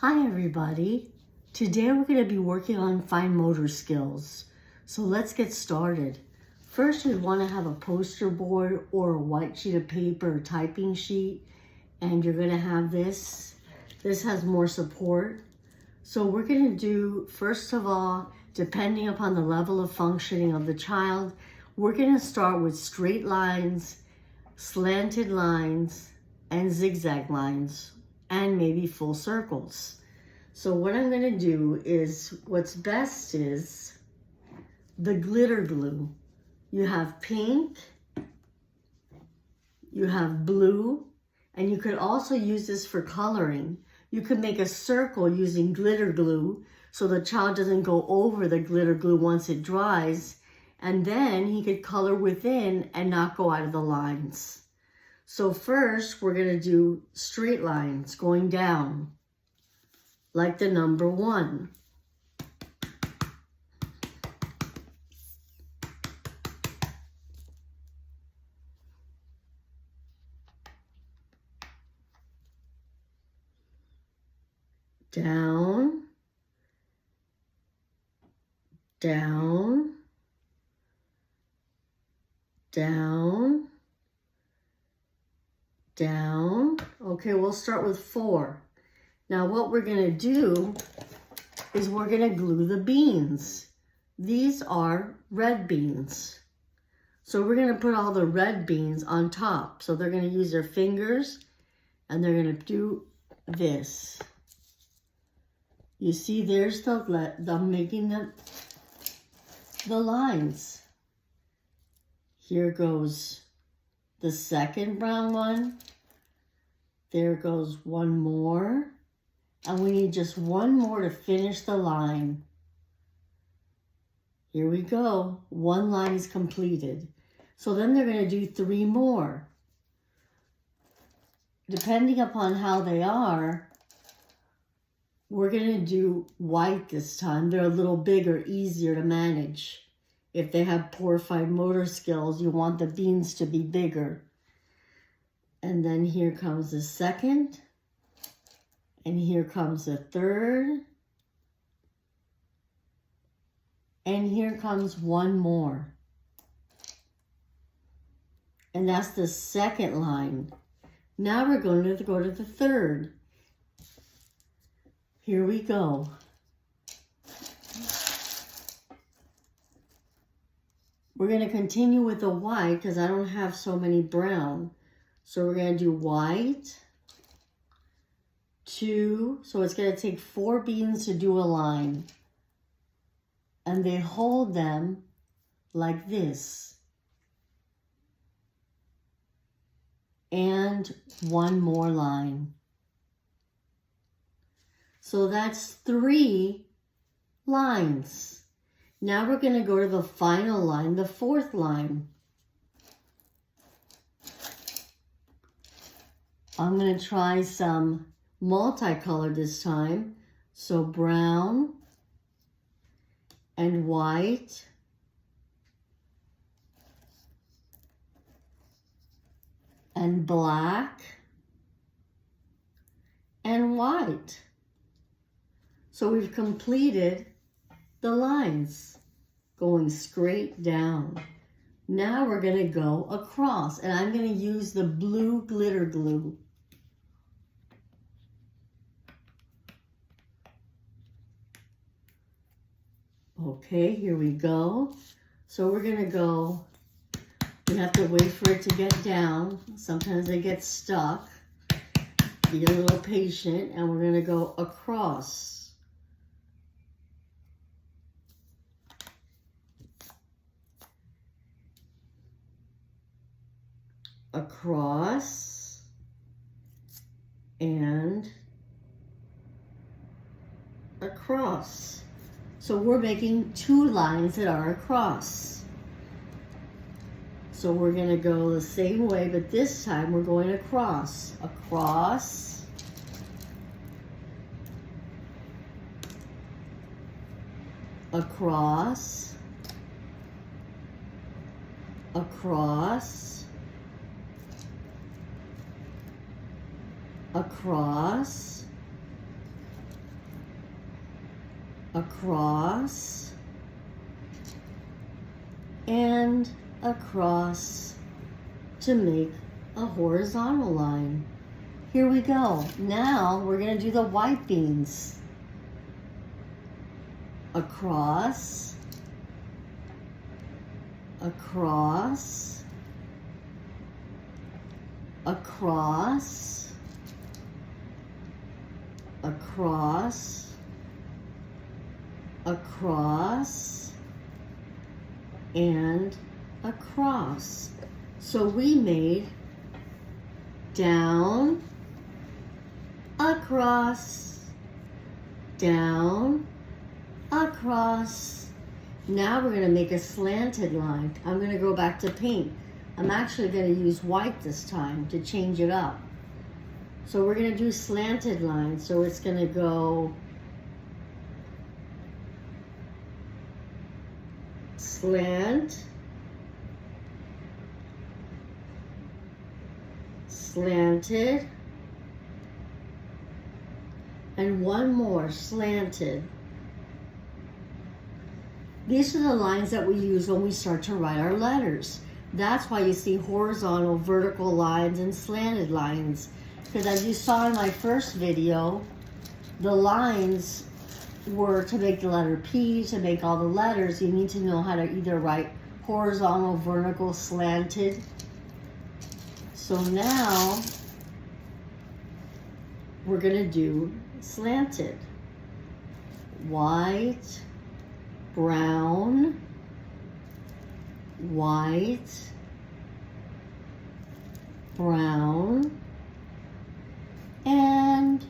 Hi everybody. Today we're going to be working on fine motor skills. So let's get started. First you want to have a poster board or a white sheet of paper or typing sheet, and you're going to have this. This has more support. So we're going to do, first of all, depending upon the level of functioning of the child, we're going to start with straight lines, slanted lines, and zigzag lines, and maybe full circles. So what I'm going to do is, what's best is the glitter glue. You have pink, you have blue, and you could also use this for coloring. You could make a circle using glitter glue so the child doesn't go over the glitter glue once it dries, and then he could color within and not go out of the lines. So first, we're going to do straight lines going down, like the number 1. Down, down, down, down. Okay, we'll start with 4. Now what we're going to do is we're going to glue the beans. These are red beans. So we're going to put all the red beans on top. So they're going to use their fingers and they're going to do this. You see, there's the making the lines. Here goes the second brown one. There goes one more. And we need just one more to finish the line. Here we go. One line is completed. So then they're going to do 3 more. Depending upon how they are, we're going to do white this time. They're a little bigger, easier to manage. If they have poor fine motor skills, you want the beans to be bigger. And then here comes the second. And here comes the third. And here comes one more. And that's the second line. Now we're going to go to the third. Here we go. We're going to continue with the white because I don't have so many brown. So we're going to do white, 2. So it's going to take 4 beans to do a line. And they hold them like this. And one more line. So that's 3 lines. Now we're going to go to the final line, the 4th line. I'm going to try some multicolor this time. So brown and white and black and white. So we've completed the lines going straight down. Now we're going to go across, and I'm going to use the blue glitter glue. Okay, here we go. So we're going to go, we have to wait for it to get down. Sometimes they get stuck. Be a little patient, and we're going to go across. Across and across. So we're making 2 lines that are across. So we're going to go the same way, but this time we're going across. Across. Across. Across. Across, across, and across to make a horizontal line. Here we go. Now we're going to do the white beans. Across, across, across, across, across, and across. So we made down, across, down, across. Now we're going to make a slanted line. I'm going to go back to paint. I'm actually going to use white this time to change it up. So we're going to do slanted lines. So it's going to go slant, slanted, and one more, slanted. These are the lines that we use when we start to write our letters. That's why you see horizontal, vertical lines, and slanted lines. Because as you saw in my first video, the lines were to make the letter P, to make all the letters, you need to know how to either write horizontal, vertical, slanted. So now we're going to do slanted. White, brown, white, brown, and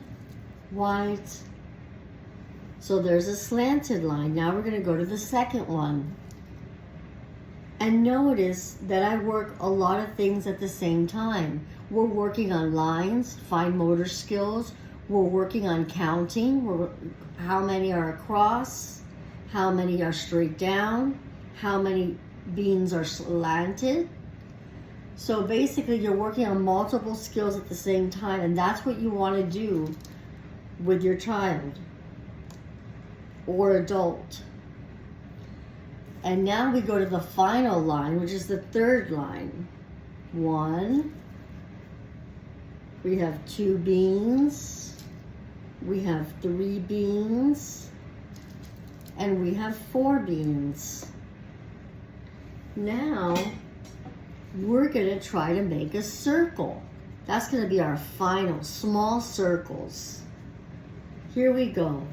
white. So there's a slanted line. Now we're going to go to the second one. And notice that I work a lot of things at the same time. We're working on lines, fine motor skills. We're working on counting. How many are across, how many are straight down, how many beans are slanted. So basically you're working on multiple skills at the same time, and that's what you want to do with your child or adult. And now we go to the final line, which is the third line. One, we have 2 beans, we have 3 beans, and we have 4 beans. Now, we're gonna try to make a circle. That's gonna be our final, small circles. Here we go.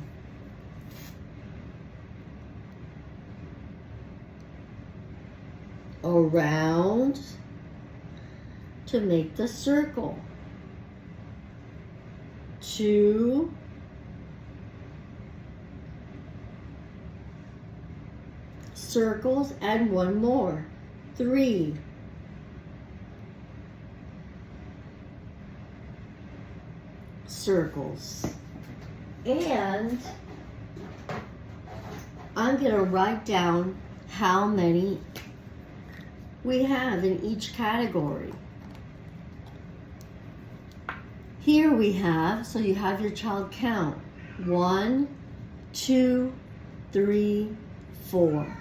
Around to make the circle. 2, circles, and 1 more. 3, circles. And I'm going to write down how many we have in each category. Here we have, so you have your child count. 1, 2, 3, 4.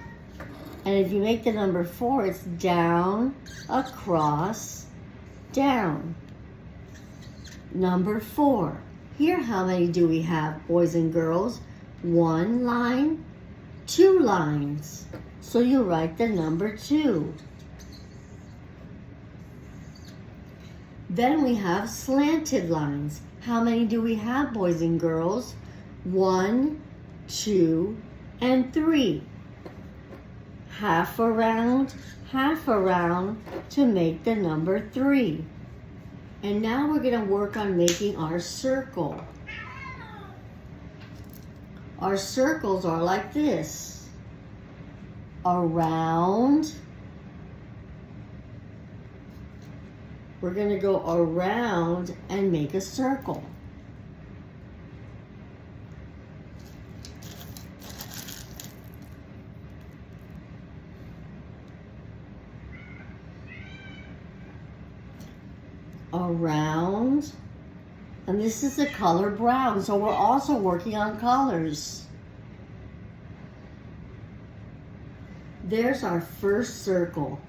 And if you make the number 4, it's down, across, down. Number 4. Here, how many do we have, boys and girls? 1 line, 2 lines. So you write the number 2. Then we have slanted lines. How many do we have, boys and girls? 1, 2, and 3. Half around to make the number 3. And now we're going to work on making our circle. Our circles are like this. Around. We're going to go around and make a circle. Around, and this is the color brown, so we're also working on colors. There's our first circle.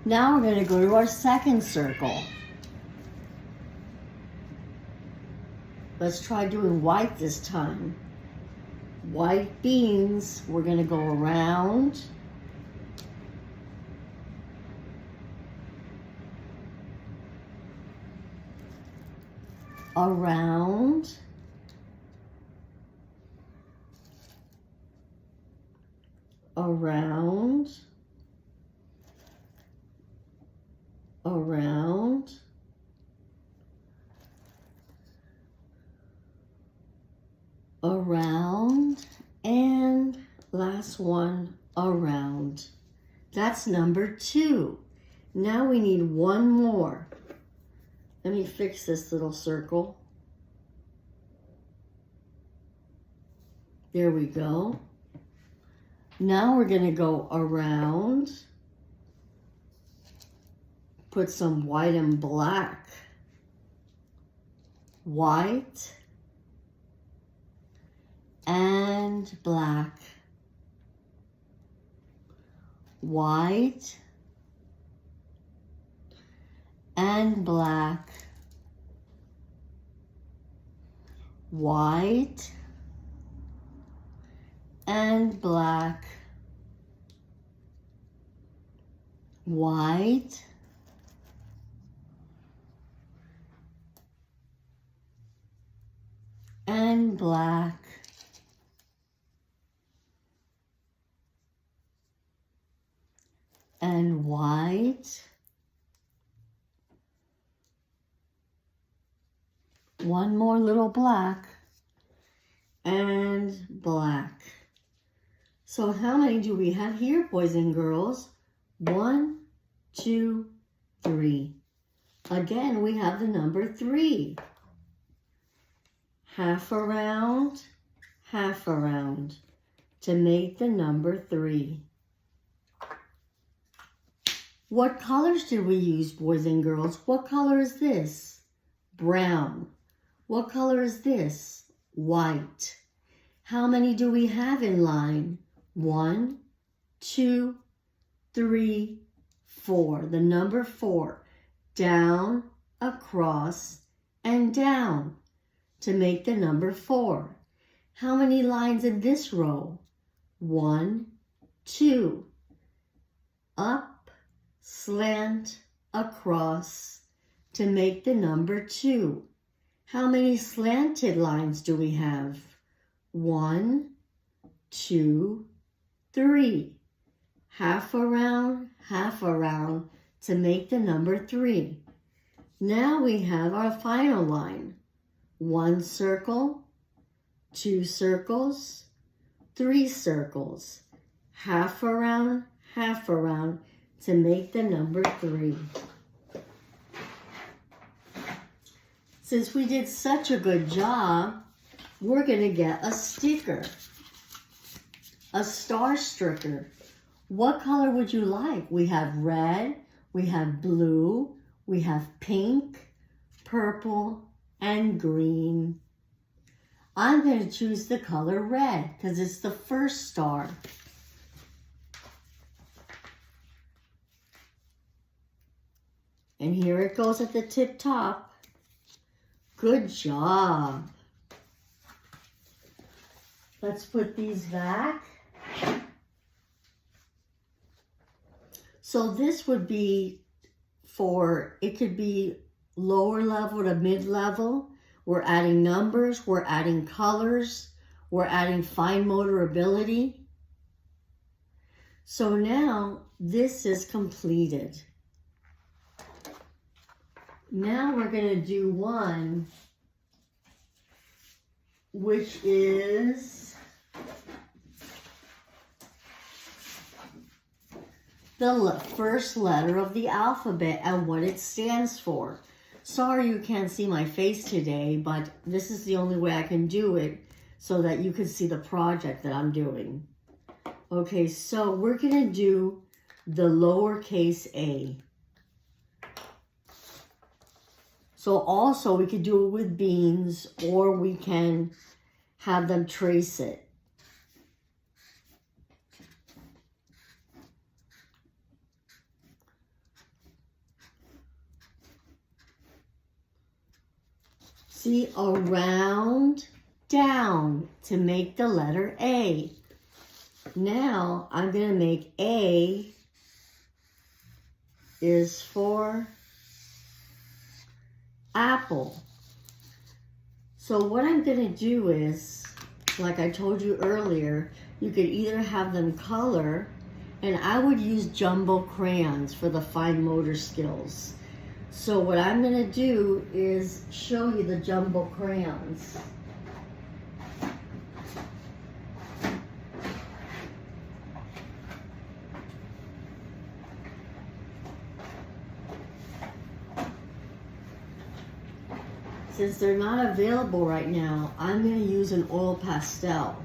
Now we're going to go to our second circle. Let's try doing white this time. White beans, we're going to go around. Around. Around. Around. Around, and last one, around. That's number 2. Now we need one more. Let me fix this little circle. There we go. Now we're going to go around, put some white and black. White and black. White and black. White and black. White and black. And white. One more little black. And black. So how many do we have here, boys and girls? 1, 2, 3. Again, we have the number 3. Half around to make the number 3. What colors did we use, boys and girls? What color is this? Brown. What color is this? White. How many do we have in line? 1, 2, 3, 4. The number 4. Down, across, and down to make the number 4. How many lines in this row? 1, 2. Up, slant, across to make the number 2. How many slanted lines do we have? 1, 2, 3. Half around to make the number 3. Now we have our final line. 1 circle, 2 circles, 3 circles. Half around to make the number 3. Since we did such a good job, we're going to get a sticker, a star sticker. What color would you like? We have red, we have blue, we have pink, purple, and green. I'm going to choose the color red because it's the first star. And here it goes at the tip top. Good job. Let's put these back. So this would be it could be lower level to mid-level. We're adding numbers, we're adding colors, we're adding fine motor ability. So now this is completed. Now we're going to do one which is the first letter of the alphabet and what it stands for. Sorry you can't see my face today, but this is the only way I can do it so that you can see the project that I'm doing. Okay, so we're going to do the lowercase a. So also we could do it with beans, or we can have them trace it. See, around, down to make the letter A. Now I'm going to make A is for apple. So what I'm going to do is, like I told you earlier, you could either have them color, and I would use jumbo crayons for the fine motor skills. So what I'm going to do is show you the jumbo crayons. Since they're not available right now, I'm going to use an oil pastel.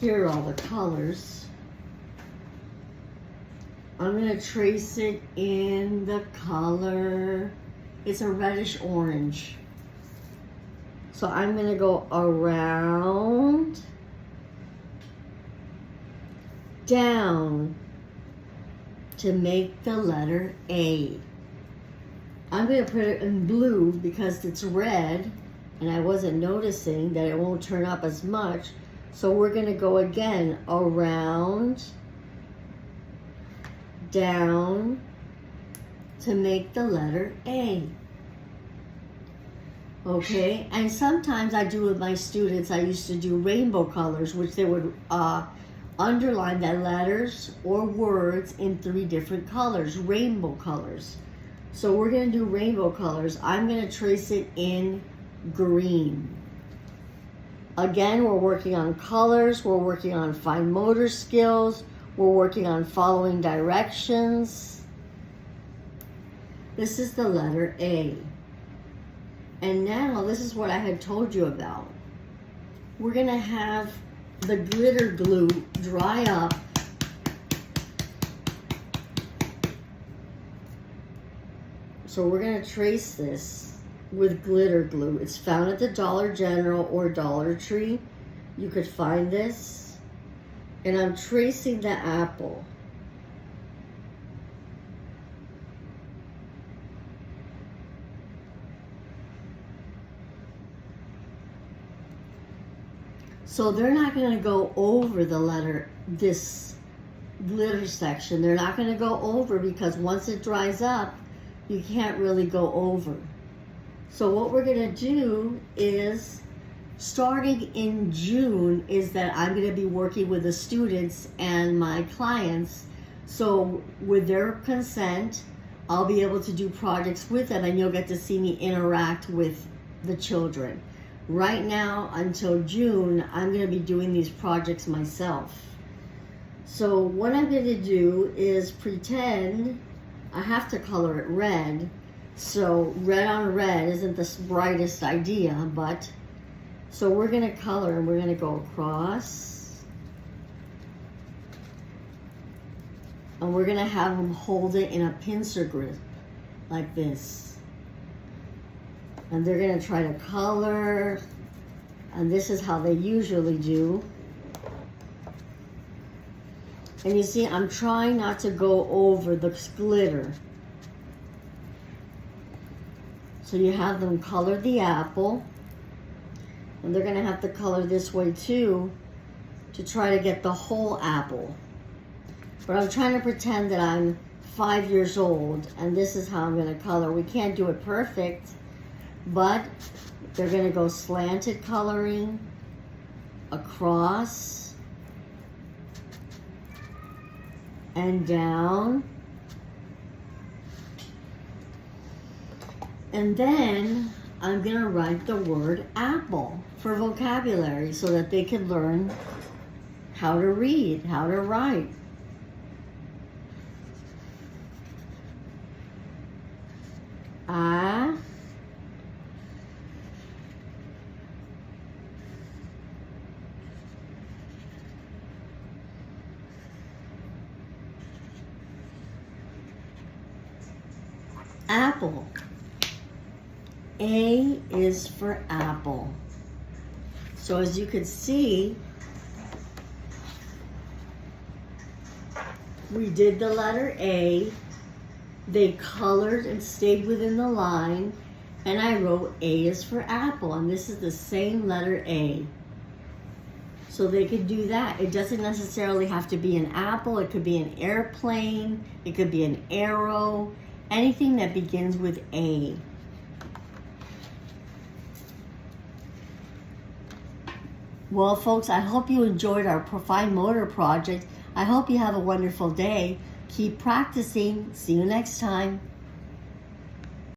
Here are all the colors. I'm going to trace it in the color, it's a reddish orange. So I'm going to go around, down to make the letter A. I'm going to put it in blue because it's red and I wasn't noticing that it won't turn up as much. So we're going to go again around, down to make the letter A. Okay, and sometimes I do with my students, I used to do rainbow colors, which they would underline their letters or words in 3 different colors, rainbow colors. So we're going to do rainbow colors. I'm going to trace it in green. Again, we're working on colors, we're working on fine motor skills, we're working on following directions. This is the letter A. And now, this is what I had told you about. We're going to have the glitter glue dry up. So we're going to trace this with glitter glue. It's found at the Dollar General or Dollar Tree. You could find this. And I'm tracing the apple. So they're not going to go over the letter, this glitter section. They're not going to go over because once it dries up, you can't really go over. So what we're going to do is, starting in June, is that I'm going to be working with the students and my clients. So with their consent, I'll be able to do projects with them and you'll get to see me interact with the children. Right now, until June, I'm going to be doing these projects myself. So what I'm going to do is pretend I have to color it red. So red on red isn't the brightest idea, but so we're going to color and we're going to go across. And we're going to have them hold it in a pincer grip like this. And they're going to try to color, and this is how they usually do. And you see, I'm trying not to go over the glitter. So you have them color the apple, and they're going to have to color this way too to try to get the whole apple. But I'm trying to pretend that I'm 5 years old, and this is how I'm going to color. We can't do it perfect. But they're going to go slanted coloring across and down. And then I'm going to write the word apple for vocabulary so that they can learn how to read, how to write. Apple. A is for apple. So as you can see, we did the letter A. They colored and stayed within the line. And I wrote A is for apple, and this is the same letter A. So they could do that. It doesn't necessarily have to be an apple. It could be an airplane. It could be an arrow. Anything that begins with A. Well, folks, I hope you enjoyed our fine motor project. I hope you have a wonderful day. Keep practicing. See you next time.